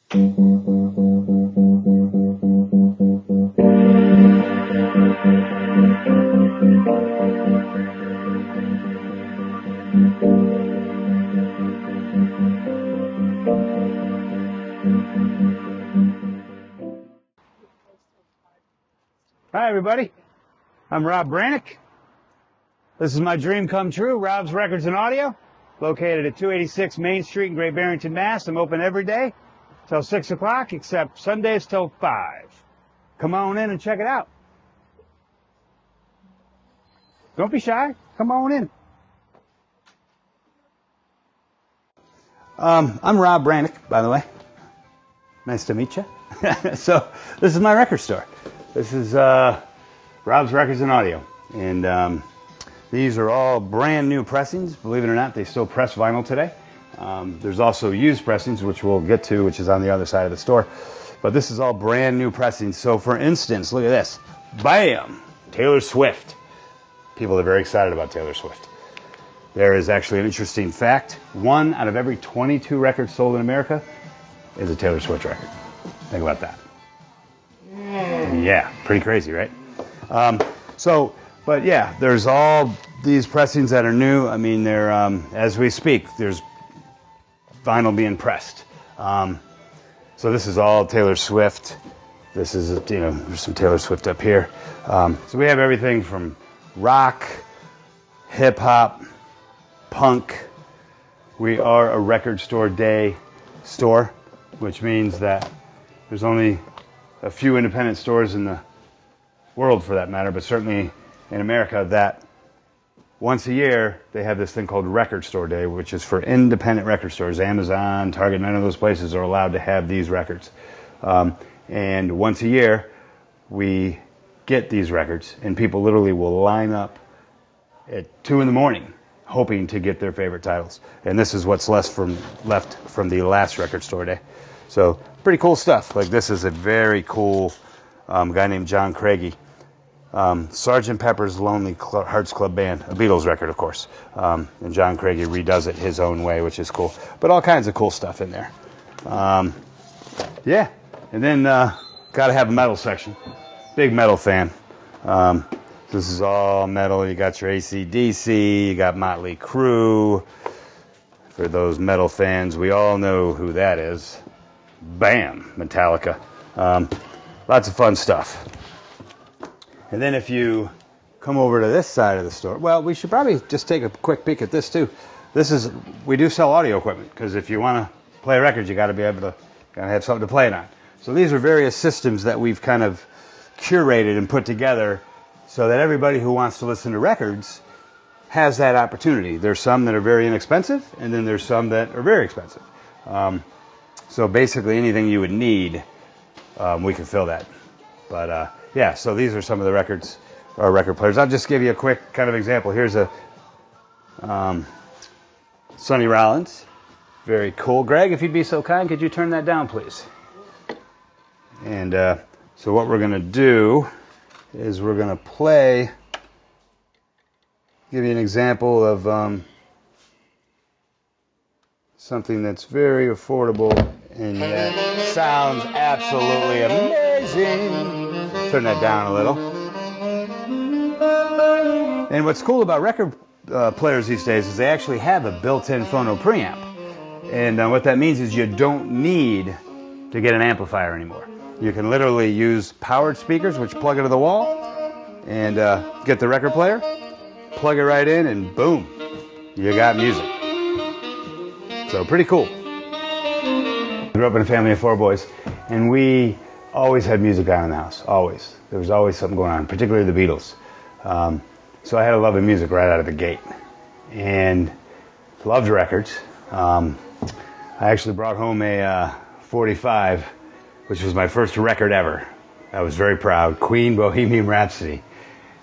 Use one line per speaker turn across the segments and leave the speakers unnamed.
Hi everybody, I'm Rob Brannock. This is my dream come true, Rob's Records and Audio, located at 286 Main Street in Great Barrington, Mass. I'm open every day till 6 o'clock, except Sundays till 5. Come on in and check it out. Don't be shy, come on in. I'm Rob Brannock, by the way. Nice to meet you. So, this is my record store. This is Rob's Records and Audio, and these are all brand new pressings. Believe it or not, they still press vinyl today. There's also used pressings, which we'll get to, which is on the other side of the store. But this is all brand new pressings. So for instance, look at this. Bam! Taylor Swift. People are very excited about Taylor Swift. There is actually an interesting fact. 1 out of every 22 records sold in America is a Taylor Swift record. Think about that. Yeah, pretty crazy, right? But yeah, there's all these pressings that are new. I mean, they're, as we speak, there's vinyl being pressed. So this is all Taylor Swift. This is, there's some Taylor Swift up here. So we have everything from rock, hip hop, punk. We are a record store day store, which means that there's only a few independent stores in the world, for that matter, but certainly in America, that once a year they have this thing called Record Store Day, which is for independent record stores. Amazon, Target, none of those places are allowed to have these records. And once a year we get these records, and people literally will line up at 2 in the morning hoping to get their favorite titles. And this is what's left from the last Record Store Day. So pretty cool stuff. Like this is a very cool guy named John Craigie. Sgt. Pepper's Lonely Hearts Club Band, a Beatles record, of course. And John Craigie redoes it his own way, which is cool. But all kinds of cool stuff in there. Yeah. And then got to have a metal section. Big metal fan. This is all metal. You got your AC/DC, you got Motley Crue. For those metal fans, we all know who that is. Bam! Metallica. Lots of fun stuff. And then if you come over to this side of the store, well, we should probably just take a quick peek at this too. We do sell audio equipment, because if you want to play records, you got to be able to have something to play it on. So these are various systems that we've kind of curated and put together so that everybody who wants to listen to records has that opportunity. There's some that are very inexpensive, and then there's some that are very expensive. So basically anything you would need, we can fill that. But yeah, so these are some of the records, or record players. I'll just give you a quick kind of example. Here's a Sonny Rollins. Very cool. Greg, if you'd be so kind, could you turn that down, please? And so what we're going to do is we're going to play, give you an example of something that's very affordable and yet sounds absolutely amazing. Turn that down a little. And what's cool about record players these days is they actually have a built-in phono preamp. And what that means is you don't need to get an amplifier anymore. You can literally use powered speakers, which plug into the wall, and get the record player, plug it right in, and boom, you got music. So pretty cool. I grew up in a family of 4 boys, and we always had music on in the house, always. There was always something going on, particularly the Beatles. So I had a love of music right out of the gate, and loved records. I actually brought home a 45, which was my first record ever. I was very proud. Queen, Bohemian Rhapsody.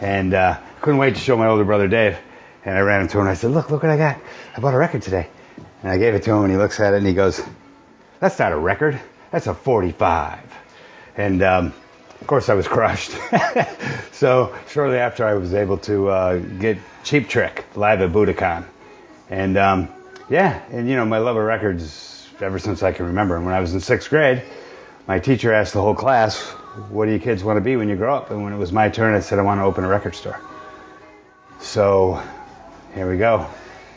And couldn't wait to show my older brother Dave. And I ran into him and I said, look what I got. I bought a record today. And I gave it to him, and he looks at it and he goes, that's not a record, that's a 45. And of course I was crushed. So shortly after, I was able to get Cheap Trick live at Budokan. And yeah, and my love of records ever since I can remember. And when I was in 6th grade, my teacher asked the whole class, what do you kids want to be when you grow up? And when it was my turn, I said, I want to open a record store. So here we go.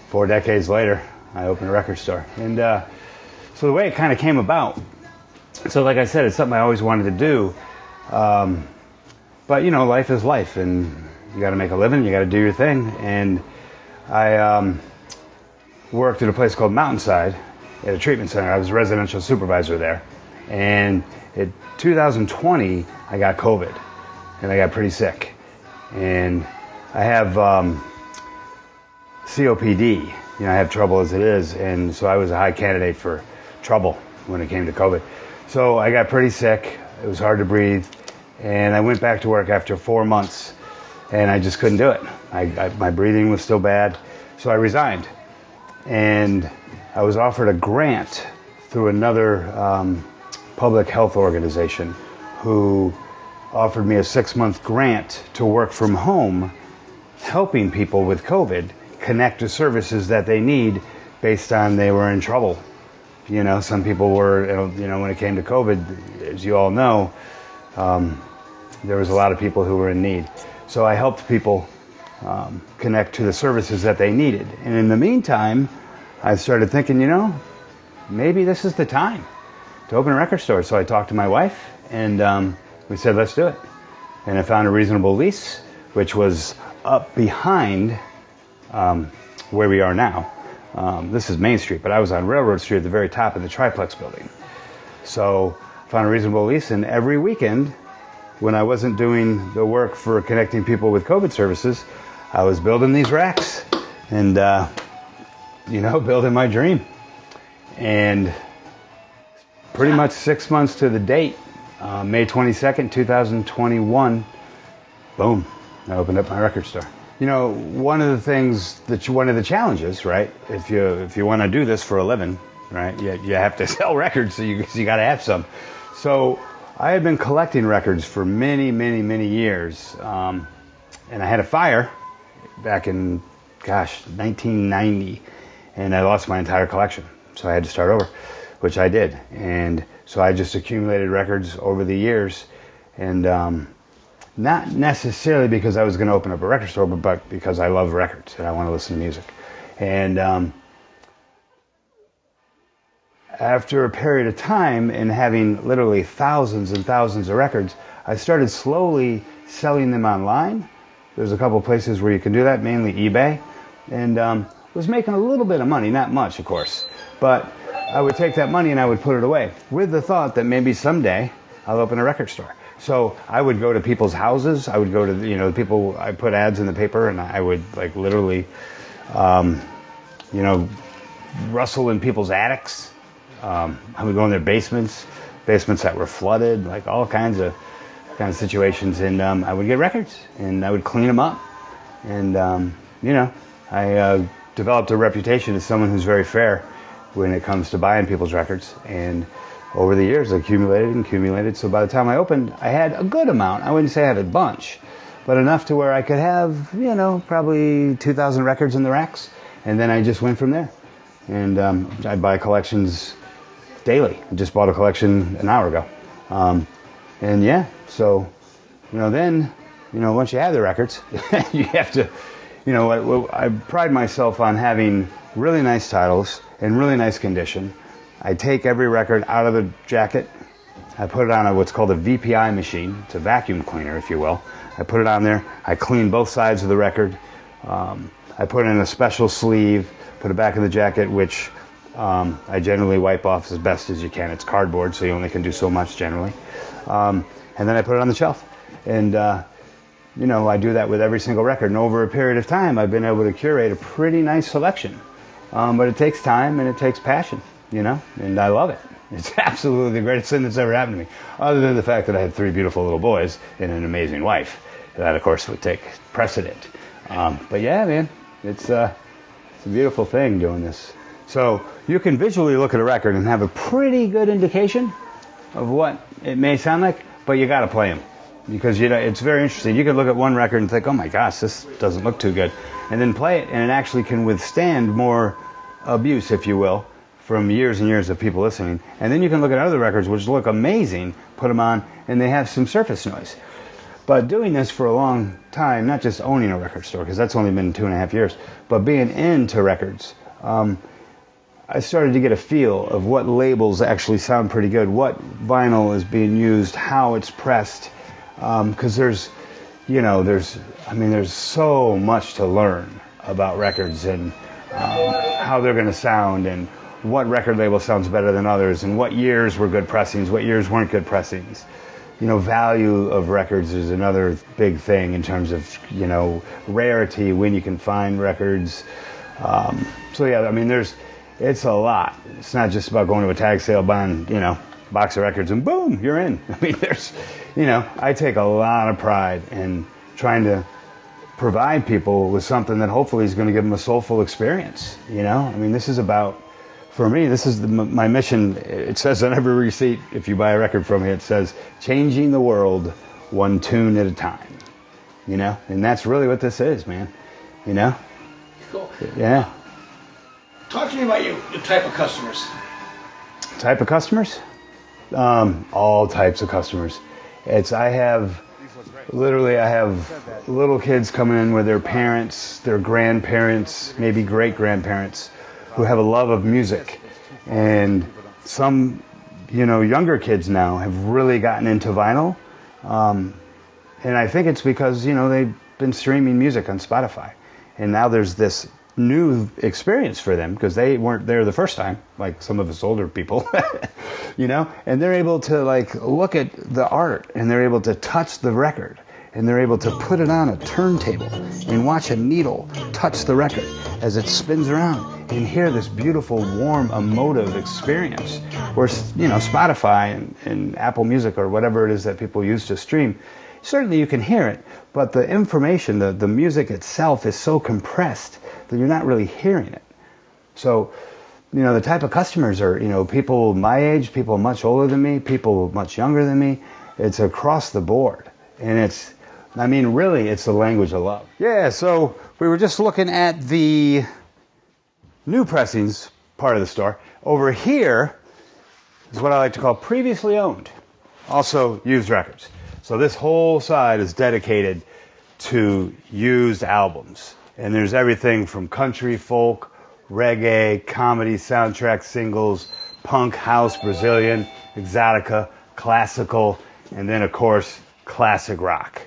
4 decades later, I opened a record store. And so the way it kind of came about, so like I said, it's something I always wanted to do. But, you know, life is life, and you got to make a living, you got to do your thing. And I worked at a place called Mountainside at a treatment center. I was a residential supervisor there. And in 2020, I got COVID, and I got pretty sick. And I have COPD. You know, I have trouble as it is, and so I was a high candidate for trouble when it came to COVID. So I got pretty sick. It was hard to breathe, and I went back to work after 4 months, and I just couldn't do it. My breathing was still bad, so I resigned. And I was offered a grant through another public health organization who offered me a 6-month grant to work from home, helping people with COVID connect to services that they need based on they were in trouble. You know, some people were, you know, when it came to COVID, as you all know, there was a lot of people who were in need. So I helped people connect to the services that they needed. And in the meantime, I started thinking, you know, maybe this is the time to open a record store. So I talked to my wife, and we said, let's do it. And I found a reasonable lease, which was up behind where we are now. This is Main Street, but I was on Railroad Street at the very top of the Triplex building. So I found a reasonable lease, and every weekend, when I wasn't doing the work for connecting people with COVID services, I was building these racks and, you know, building my dream. And pretty much 6 months to the date, May 22nd, 2021, boom, I opened up my record store. You know, one of the challenges, right? If you want to do this for a living, right? You have to sell records, so you got to have some. So I had been collecting records for many, many, many years, and I had a fire back in, 1990, and I lost my entire collection. So I had to start over, which I did, and so I just accumulated records over the years, and not necessarily because I was going to open up a record store, but because I love records and I want to listen to music. And after a period of time and having literally thousands and thousands of records, I started slowly selling them online. There's a couple of places where you can do that, mainly eBay, and was making a little bit of money, not much, of course, but I would take that money and I would put it away with the thought that maybe someday I'll open a record store. So I would go to people's houses. I would go to, you know, people. I put ads in the paper, and I would like literally, you know, rustle in people's attics. I would go in their basements that were flooded, like all kinds of situations, and I would get records, and I would clean them up, and you know, I developed a reputation as someone who's very fair when it comes to buying people's records, and over the years, I accumulated. So by the time I opened, I had a good amount. I wouldn't say I had a bunch, but enough to where I could have, you know, probably 2,000 records in the racks. And then I just went from there. And I buy collections daily. I just bought a collection an hour ago. And yeah, so, you know, then, you know, once you have the records, you have to, you know, I pride myself on having really nice titles in really nice condition. I take every record out of the jacket. I put it on what's called a VPI machine. It's a vacuum cleaner, if you will. I put it on there. I clean both sides of the record. I put it in a special sleeve, put it back in the jacket, which I generally wipe off as best as you can. It's cardboard, so you only can do so much generally. And then I put it on the shelf. And, you know, I do that with every single record. And over a period of time, I've been able to curate a pretty nice selection. But it takes time and it takes passion. You know, and I love it. It's absolutely the greatest thing that's ever happened to me, other than the fact that I have 3 beautiful little boys and an amazing wife. That, of course, would take precedent. But yeah, man, it's a beautiful thing doing this. So you can visually look at a record and have a pretty good indication of what it may sound like, but you got to play them, because you know it's very interesting. You can look at one record and think, oh my gosh, this doesn't look too good, and then play it, and it actually can withstand more abuse, if you will, from years and years of people listening. And then you can look at other records which look amazing, put them on, and they have some surface noise. But doing this for a long time, not just owning a record store, because that's only been 2.5 years, but being into records, I started to get a feel of what labels actually sound pretty good, what vinyl is being used, how it's pressed, because there's so much to learn about records and how they're going to sound and what record label sounds better than others and what years were good pressings, what years weren't good pressings. Value of records is another big thing in terms of, rarity, when you can find records. It's a lot. It's not just about going to a tag sale, buying, box of records and boom, you're in. I take a lot of pride in trying to provide people with something that hopefully is going to give them a soulful experience. This is about, for me, this is my mission. It says on every receipt, if you buy a record from me, it says, changing the world one tune at a time. And that's really what this is, man.
Cool.
Yeah.
Talk to me about your type of customers.
Type of customers? All types of customers. I have little kids coming in with their parents, their grandparents, maybe great-grandparents, who have a love of music. And some, younger kids now have really gotten into vinyl. And I think it's because, they've been streaming music on Spotify. And now there's this new experience for them because they weren't there the first time, like some of us older people, and they're able to look at the art and they're able to touch the record and they're able to put it on a turntable and watch a needle touch the record as it spins around and hear this beautiful, warm, emotive experience where, Spotify and Apple Music or whatever it is that people use to stream, certainly you can hear it, but the information, the music itself is so compressed that you're not really hearing it. So, the type of customers are, people my age, people much older than me, people much younger than me. It's across the board. And really, it's the language of love. Yeah, so we were just looking at the new pressings part of the store. Over here is what I like to call previously owned, also used records. So this whole side is dedicated to used albums. And there's everything from country, folk, reggae, comedy, soundtrack, singles, punk, house, Brazilian, exotica, classical, and then, of course, classic rock.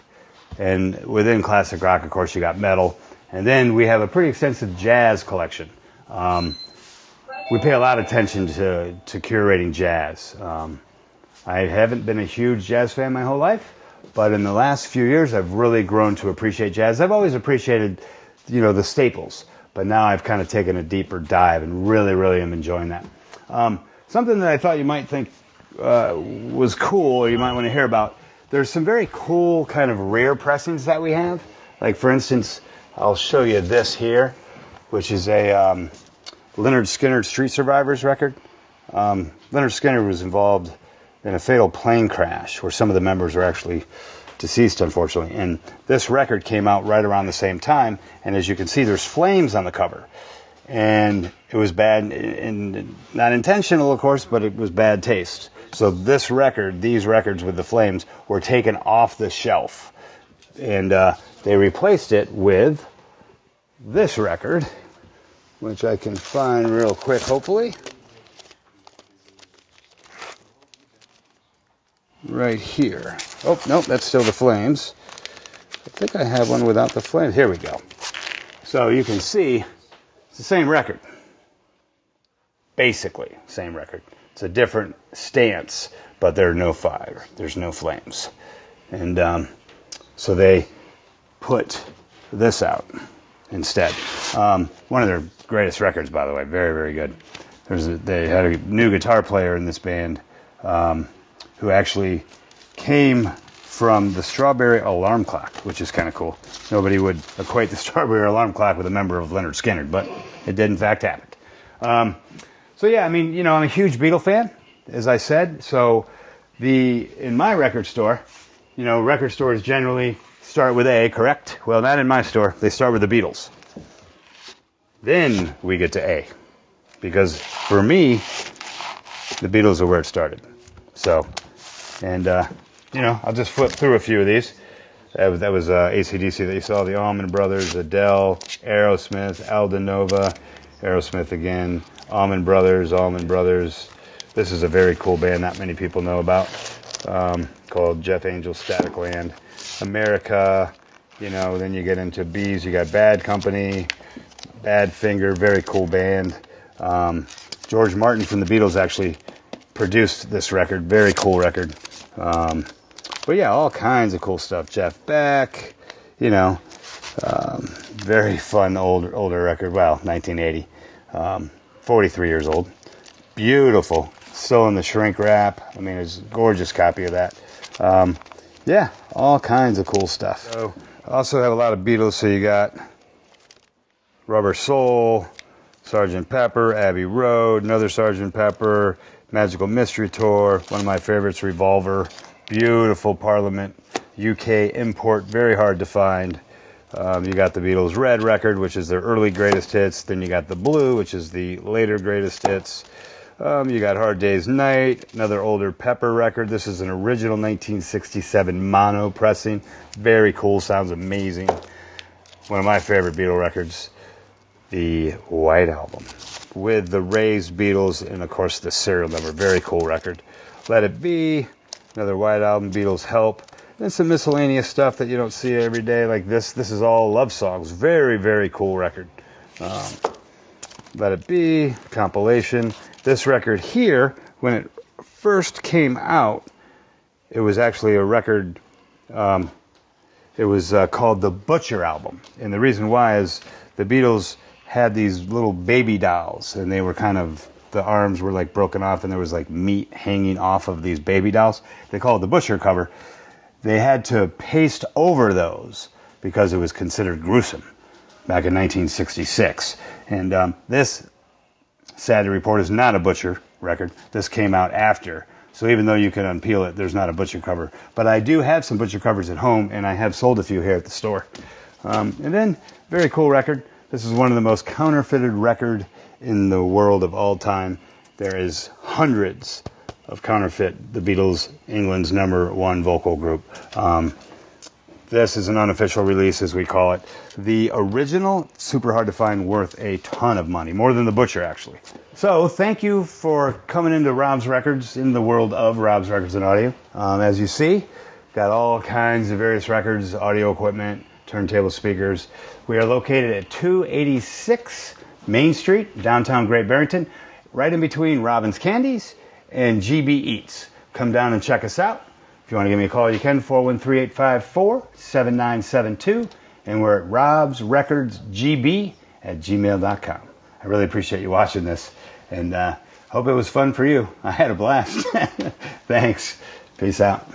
And within classic rock, of course, you got metal. And then we have a pretty extensive jazz collection. We pay a lot of attention to curating jazz. I haven't been a huge jazz fan my whole life, but in the last few years, I've really grown to appreciate jazz. I've always appreciated, the staples, but now I've kind of taken a deeper dive and really, really am enjoying that. Something that I thought you might think was cool, or you might want to hear about, there's some very cool kind of rare pressings that we have. Like, for instance, I'll show you this here, which is a Lynyrd Skynyrd Street Survivors record. Lynyrd Skynyrd was involved in a fatal plane crash where some of the members were actually deceased, unfortunately. And this record came out right around the same time. And as you can see, there's flames on the cover. And it was bad, and not intentional, of course, but it was bad taste. So these records with the flames, were taken off the shelf. And they replaced it with this record, which I can find real quick, hopefully. Right here. Oh, nope, that's still the flames. I think I have one without the flames. Here we go. So you can see it's the same record. Basically, same record. It's a different stance, but there's no fire. There's no flames. And so they put this out instead. One of their greatest records, by the way. Very, very good. They had a new guitar player in this band who actually came from the Strawberry Alarm Clock, which is kind of cool. Nobody would equate the Strawberry Alarm Clock with a member of Lynyrd Skynyrd, but it did in fact happen. So yeah, I'm a huge Beatle fan, as I said. So in my record store, record stores generally start with A, correct? Well, not in my store. They start with the Beatles. Then we get to A. because for me, the Beatles are where it started. So, and I'll just flip through a few of these. That was AC/DC that you saw, the Allman Brothers, Adele, Aerosmith, Aldo Nova, Aerosmith again, Allman Brothers. This is a very cool band not many people know about, called Jeff Angel's Static Land. America, then you get into Bees, you got Bad Company, Badfinger, very cool band. George Martin from the Beatles actually produced this record, very cool record. But yeah, all kinds of cool stuff. Jeff Beck, very fun older record. Well, 1980, 43 years old. Beautiful, still in the shrink wrap. I mean, it's a gorgeous copy of that. Yeah, all kinds of cool stuff. So, I also have a lot of Beatles. So you got Rubber Soul, Sgt. Pepper, Abbey Road, another Sgt. Pepper, Magical Mystery Tour, one of my favorites, Revolver, beautiful Parliament, UK import, very hard to find. You got the Beatles' Red record, which is their early greatest hits. Then you got the Blue, which is the later greatest hits. You got Hard Day's Night, another older Pepper record. This is an original 1967 mono pressing. Very cool, sounds amazing. One of my favorite Beatle records, the White Album, with the raised Beatles and, of course, the serial number. Very cool record. Let It Be, another White Album, Beatles Help. Then some miscellaneous stuff that you don't see every day, like this. This is all love songs. Very, very cool record. Let It Be, compilation. This record here, when it first came out, it was actually a record, it was called the Butcher Album. And the reason why is the Beatles had these little baby dolls, and they were the arms were like broken off, and there was like meat hanging off of these baby dolls. They called it the Butcher cover. They had to paste over those because it was considered gruesome back in 1966. And this, sad to report, is not a Butcher record. This came out after. So even though you can unpeel it, there's not a Butcher cover. But I do have some Butcher covers at home, and I have sold a few here at the store. And then, very cool record. This is one of the most counterfeited record in the world of all time. There is hundreds of counterfeit, the Beatles, England's #1 vocal group. This is an unofficial release, as we call it. The original, super hard to find, worth a ton of money, more than the Butcher, actually. So, thank you for coming into Rob's Records, in the world of Rob's Records and Audio. As you see, got all kinds of various records, audio equipment, turntable speakers. We are located at 286 Main Street, downtown Great Barrington, right in between Robin's Candies and GB Eats. Come down and check us out. If you want to give me a call, you can, 413-854-7972. And we're at robsrecordsgb@gmail.com. I really appreciate you watching this, and hope it was fun for you. I had a blast. Thanks. Peace out.